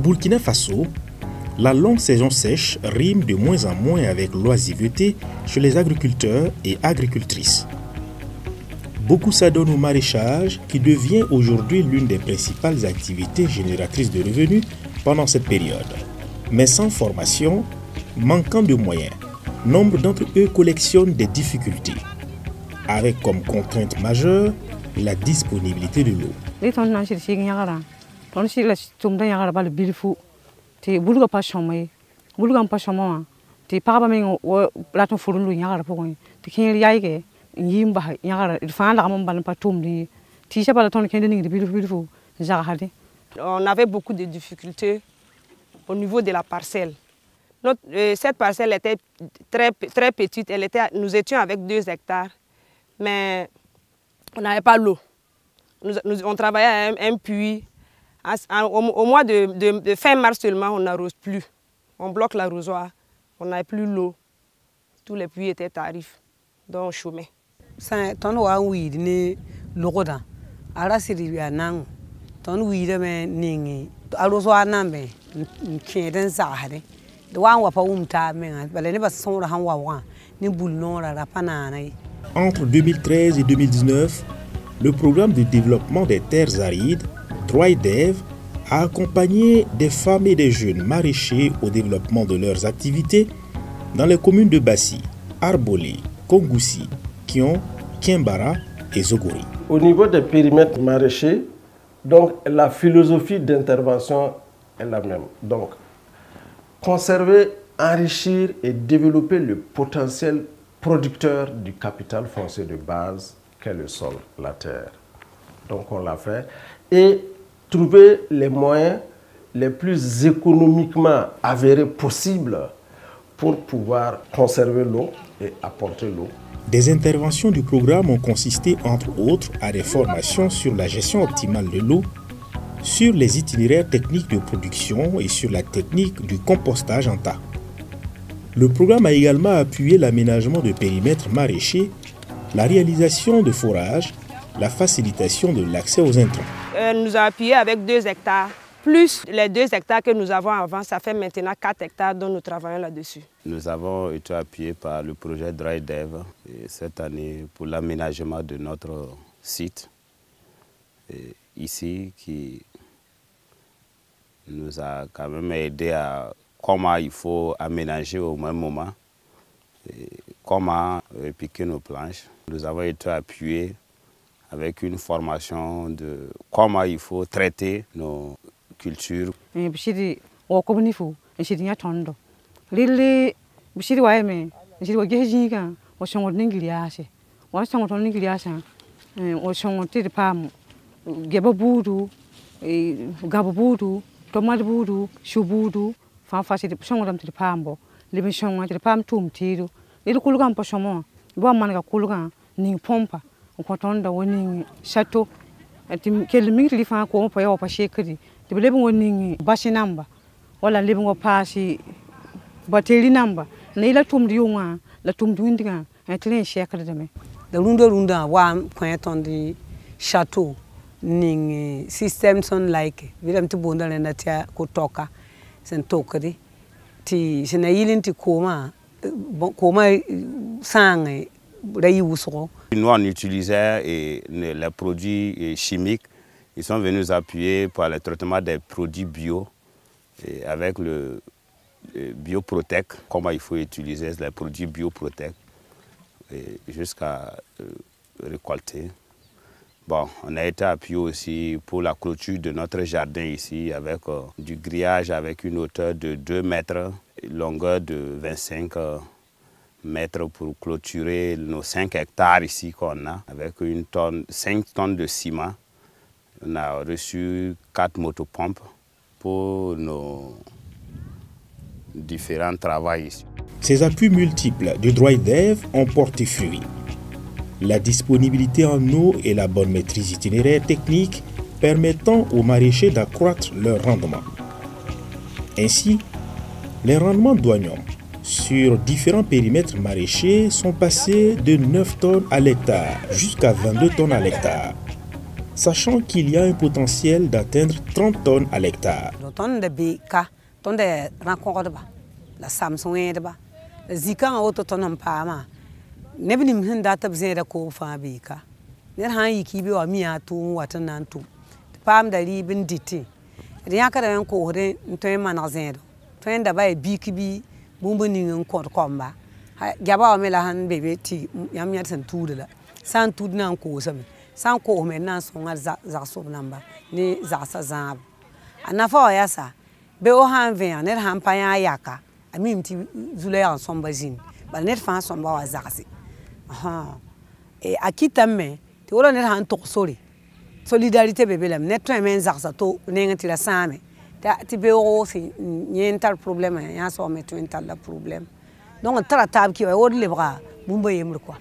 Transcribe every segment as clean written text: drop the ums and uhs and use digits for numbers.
Burkina Faso, la longue saison sèche rime de moins en moins avec l'oisiveté chez les agriculteurs et agricultrices. Beaucoup s'adonnent au maraîchage qui devient aujourd'hui l'une des principales activités génératrices de revenus pendant cette période. Mais sans formation, manquant de moyens, nombre d'entre eux collectionnent des difficultés, avec comme contrainte majeure la disponibilité de l'eau. On avait beaucoup de difficultés au niveau de la parcelle. Cette parcelle était très petite, nous étions avec 2 hectares, mais on n'avait pas l'eau. On travaillait à un puits. Au mois de fin mars seulement, on n'arrose plus. On bloque l'arrosoir, on n'avait plus l'eau. Tous les puits étaient tarifs, donc on chômait. Entre 2013 et 2019, le programme de développement des terres arides, DRYDEV, a accompagné des femmes et des jeunes maraîchers au développement de leurs activités dans les communes de Bassi, Arbolé, Kongoussi, Kion, Kiembara et Zogori. Au niveau des périmètres maraîchers, donc la philosophie d'intervention est la même. Donc, conserver, enrichir et développer le potentiel producteur du capital foncier de base qu'est le sol, la terre. Donc on l'a fait. Et trouver les moyens les plus économiquement avérés possibles pour pouvoir conserver l'eau et apporter l'eau. Des interventions du programme ont consisté entre autres à des formations sur la gestion optimale de l'eau, sur les itinéraires techniques de production et sur la technique du compostage en tas. Le programme a également appuyé l'aménagement de périmètres maraîchers, la réalisation de forages, la facilitation de l'accès aux intrants. Nous avons appuyé avec 2 hectares, plus les 2 hectares que nous avons avant, ça fait maintenant 4 hectares dont nous travaillons là-dessus. Nous avons été appuyés par le projet DRYDEV cette année pour l'aménagement de notre site ici qui nous a quand même aidé à comment il faut aménager au même moment, comment piquer nos planches. Nous avons été appuyés avec une formation de comment il faut traiter nos cultures. Château ning system son like viram ti bonda le natia ko toka sen tokari ti sena yilin ti koma sang rayi wusro. Nous on utilisait les produits chimiques. Ils sont venus appuyer pour le traitement des produits bio avec le Bioprotec, comment il faut utiliser les produits Bioprotec jusqu'à récolter. Bon, on a été appuyé aussi pour la clôture de notre jardin ici avec du grillage avec une hauteur de 2 mètres, longueur de 25 mètres pour clôturer nos 5 hectares ici qu'on a avec 5 tonnes de ciment. On a reçu 4 motopompes pour nos différents travaux ici. Ces appuis multiples de DRYDEV ont porté fruit. La disponibilité en eau et la bonne maîtrise itinéraire technique permettant aux maraîchers d'accroître leur rendement. Ainsi, les rendements douaniers sur différents périmètres maraîchers sont passés de 9 tonnes à l'hectare jusqu'à 22 tonnes à l'hectare. sachant qu'il y a un potentiel d'atteindre 30 tonnes à l'hectare. La Samsung ba la zika a auto tonon pama ne binim hin da tab zeda ko fa bi ka ne han yi ki bi wa miya tu watan nan tu pam da ri bin diti riya ka da ko hore to ma na zedo to en da ba bi ki bi bumbu ni ngon ko komba gaba wa mela han bebe ti yam yar san tu da san tu nan ko sam san ko me nan so ngal za so namba ni za sa za anafa ya sa be o han ven ne han pa ya yaka amim ti zule en sombazine ba net fa somba wa zaxi e akita me ti wala net han to sori solidarité bebe lam net to men zaxa to ne ngati la same ta ti be o si nyental problème ya so me to ental la problème donc tara tab ki o le bra bumba yemr quoi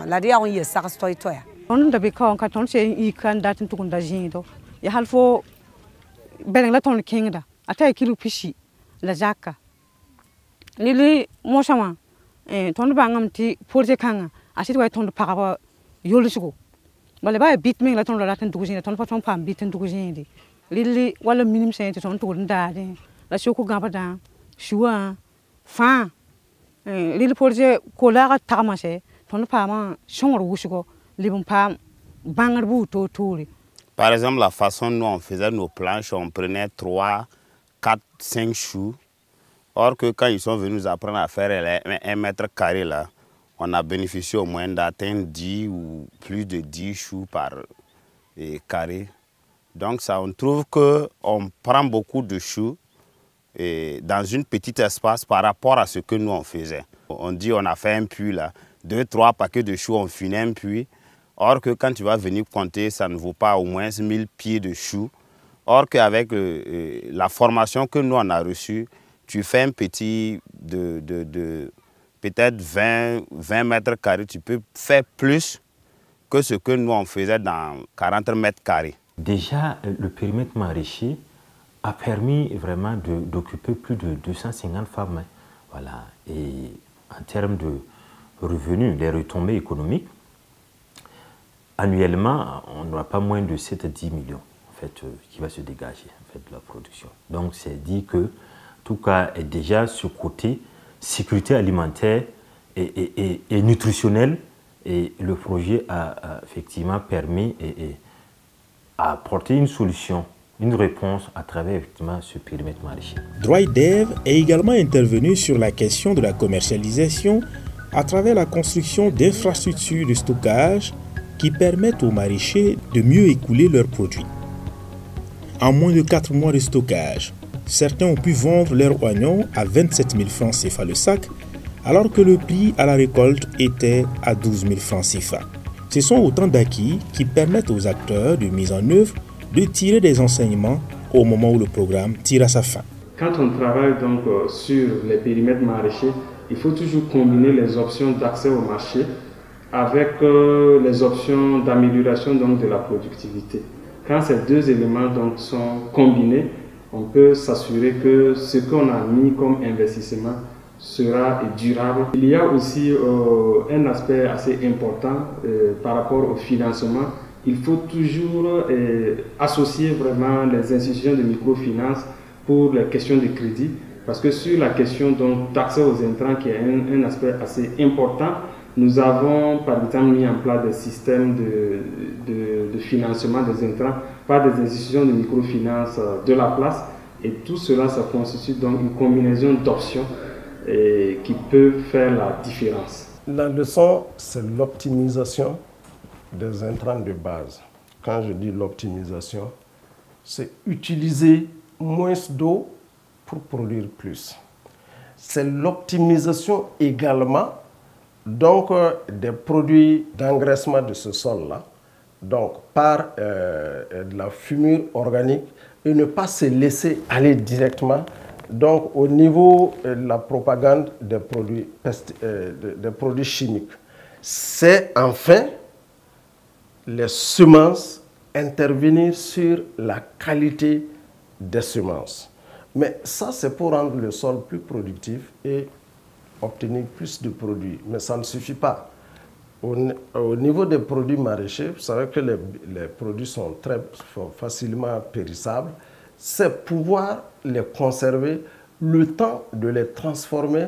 la dia on ye sax toy toya on da be ka ton se I kan datin to kunda jindo ya halfo beleng la ton kingda ata kilu pishi la jaka lili mosama ton bangam ti projet kanga asit way ton pakaba yolusugo wala ba bitming la ton la tan dugujin ton pa ton pam bitin dugujin di lili wala minim sen ton to ndade la shoko gamba da shuwa fa lili projet ko la ta mase ton pa ma shongor wusugo libum pam bangar bu to touri. Par exemple, la façon dont on faisait nos planches, on prenait 3, 4, 5 choux. Or que quand ils sont venus nous apprendre à faire 1 mètre carré là, on a bénéficié au moins d'atteindre 10 ou plus de 10 choux par carré. Donc ça, on trouve qu'on prend beaucoup de choux dans une petite espace par rapport à ce que nous on faisait. On dit on a fait un puits là, 2, 3 paquets de choux, on finit un puits. Or que quand tu vas venir compter, ça ne vaut pas au moins 1000 pieds de choux. Or qu'avec la formation que nous on a reçue, tu fais un petit de peut-être 20 mètres carrés, tu peux faire plus que ce que nous on faisait dans 40 mètres carrés. Déjà, le périmètre maraîcher a permis vraiment d'occuper plus de 250 femmes. Voilà. Et en termes de revenus, les retombées économiques, annuellement, on n'aura pas moins de 7 à 10 millions en fait, qui va se dégager en fait, de la production. Donc c'est dit que, en tout cas, est déjà ce côté sécurité alimentaire et nutritionnelle, et le projet a effectivement permis à apporter une solution, une réponse à travers effectivement ce périmètre maraîcher. DroidDev est également intervenu sur la question de la commercialisation à travers la construction d'infrastructures de stockage qui permettent aux maraîchers de mieux écouler leurs produits. En moins de 4 mois de stockage, certains ont pu vendre leurs oignons à 27 000 francs CFA le sac, alors que le prix à la récolte était à 12 000 francs CFA. Ce sont autant d'acquis qui permettent aux acteurs de mise en œuvre de tirer des enseignements au moment où le programme tire à sa fin. Quand on travaille donc sur les périmètres maraîchers, il faut toujours combiner les options d'accès au marché avec les options d'amélioration de la productivité. Quand ces deux éléments donc, sont combinés, on peut s'assurer que ce qu'on a mis comme investissement sera durable. Il y a aussi un aspect assez important par rapport au financement. Il faut toujours associer vraiment les institutions de microfinance pour les questions de crédit, parce que sur la question d'accès aux intrants, qui est un aspect assez important, nous avons par exemple mis en place des systèmes de financement des intrants par des institutions de microfinance de la place, et tout cela, ça constitue donc une combinaison d'options qui peuvent faire la différence. La leçon, c'est l'optimisation des intrants de base. Quand je dis l'optimisation, c'est utiliser moins d'eau pour produire plus. C'est l'optimisation également donc, des produits d'engraissement de ce sol-là, donc par de la fumure organique, et ne pas se laisser aller directement donc, au niveau de la propagande des produits chimiques. C'est enfin les semences, intervenir sur la qualité des semences. Mais ça, c'est pour rendre le sol plus productif et obtenir plus de produits. Mais ça ne suffit pas. Au niveau des produits maraîchers, vous savez que les produits sont facilement périssables. C'est pouvoir les conserver, le temps de les transformer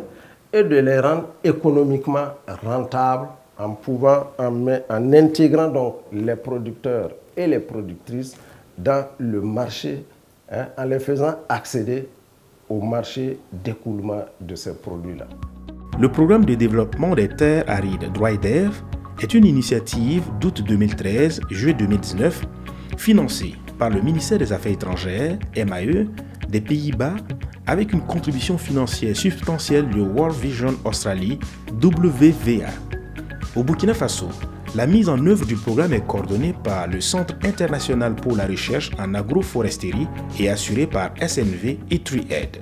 et de les rendre économiquement rentables en intégrant donc les producteurs et les productrices dans le marché, en les faisant accéder au marché d'écoulement de ces produits-là. Le programme de développement des terres arides DryDev est une initiative d'août 2013, juillet 2019, financée par le ministère des Affaires étrangères, MAE, des Pays-Bas, avec une contribution financière substantielle de World Vision Australie, WVA. Au Burkina Faso, la mise en œuvre du programme est coordonnée par le Centre international pour la recherche en agroforesterie et assurée par SNV et TreeAid.